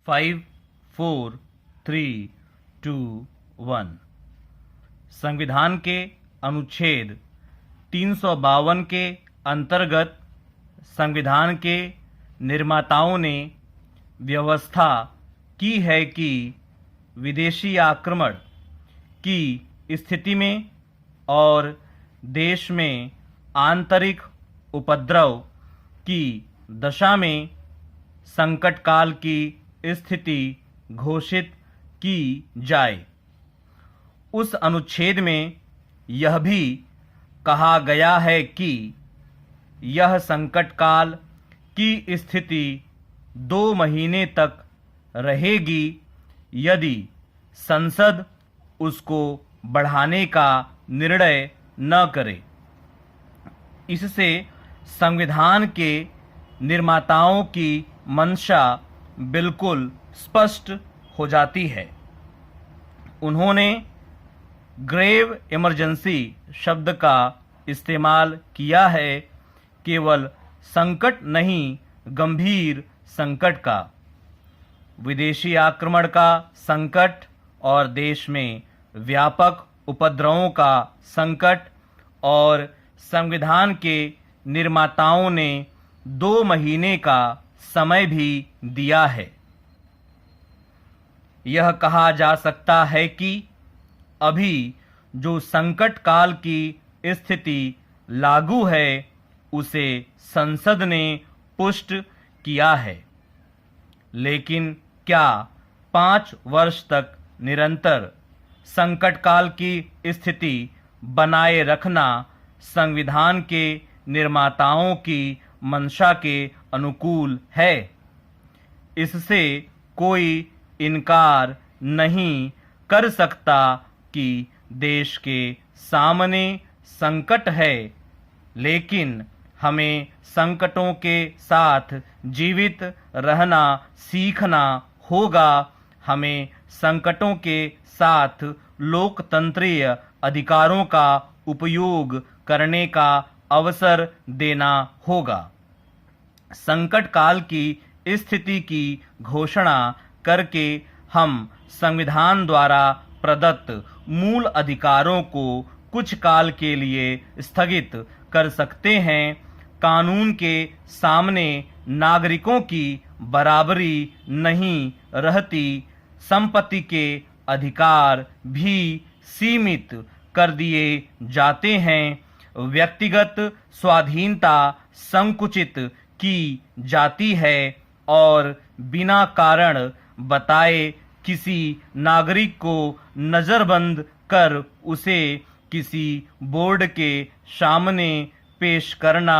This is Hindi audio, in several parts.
5, 4, 3, 2, 1। संविधान के अनुच्छेद 352 के अंतर्गत संविधान के निर्माताओं ने व्यवस्था की है कि विदेशी आक्रमण की स्थिति में और देश में आंतरिक उपद्रव की दशा में संकट काल की स्थिति घोषित की जाए। उस अनुच्छेद में यह भी कहा गया है कि यह संकट काल की स्थिति 2 महीने तक रहेगी यदि संसद उसको बढ़ाने का निर्णय न करे। इससे संविधान के निर्माताओं की मंशा बिल्कुल स्पष्ट हो जाती है। उन्होंने ग्रेव इमरजेंसी शब्द का इस्तेमाल किया है, केवल संकट नहीं, गंभीर संकट का। विदेशी आक्रमण का संकट और देश में व्यापक उपद्रवों का संकट, और संविधान के निर्माताओं ने 2 महीने का समय भी दिया है। यह कहा जा सकता है कि अभी जो संकट काल की स्थिति लागू है उसे संसद ने पुष्ट किया है, लेकिन क्या 5 वर्ष तक निरंतर संकट काल की स्थिति बनाए रखना संविधान के निर्माताओं की मंशा के अनुकूल है? इससे कोई इनकार नहीं कर सकता कि देश के सामने संकट है, लेकिन हमें संकटों के साथ जीवित रहना सीखना होगा। हमें संकटों के साथ लोकतंत्रीय अधिकारों का उपयोग करने का अवसर देना होगा। संकट काल की स्थिति की घोषणा करके हम संविधान द्वारा प्रदत्त मूल अधिकारों को कुछ काल के लिए स्थगित कर सकते हैं। कानून के सामने नागरिकों की बराबरी नहीं रहती, संपत्ति के अधिकार भी सीमित कर दिए जाते हैं, व्यक्तिगत स्वाधीनता संकुचित की जाती है और बिना कारण बताए किसी नागरिक को नजरबंद कर उसे किसी बोर्ड के सामने पेश करना,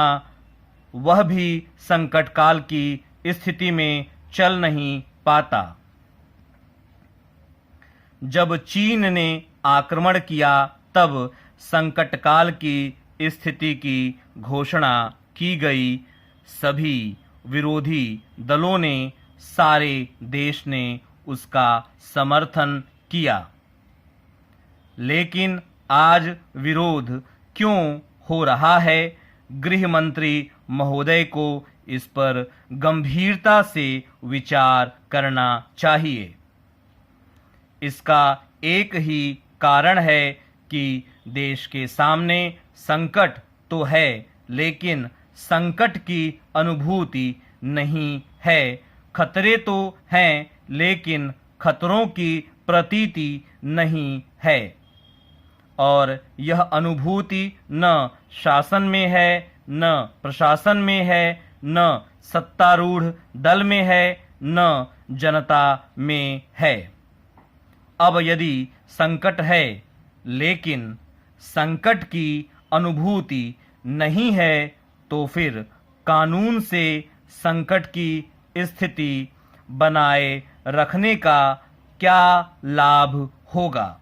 वह भी संकट काल की स्थिति में चल नहीं पाता। जब चीन ने आक्रमण किया तब संकट काल की स्थिति की घोषणा की गई। सभी विरोधी दलों ने, सारे देश ने उसका समर्थन किया। लेकिन आज विरोध क्यों हो रहा है? गृह मंत्री महोदय को इस पर गंभीरता से विचार करना चाहिए। इसका एक ही कारण है कि देश के सामने संकट तो है, लेकिन संकट की अनुभूति नहीं है। खतरे तो हैं, लेकिन खतरों की प्रतीति नहीं है। और यह अनुभूति न शासन में है, न प्रशासन में है, न सत्तारूढ़ दल में है, न जनता में है। अब यदि संकट है लेकिन संकट की अनुभूति नहीं है, तो फिर कानून से संकट की स्थिति बनाए रखने का क्या लाभ होगा?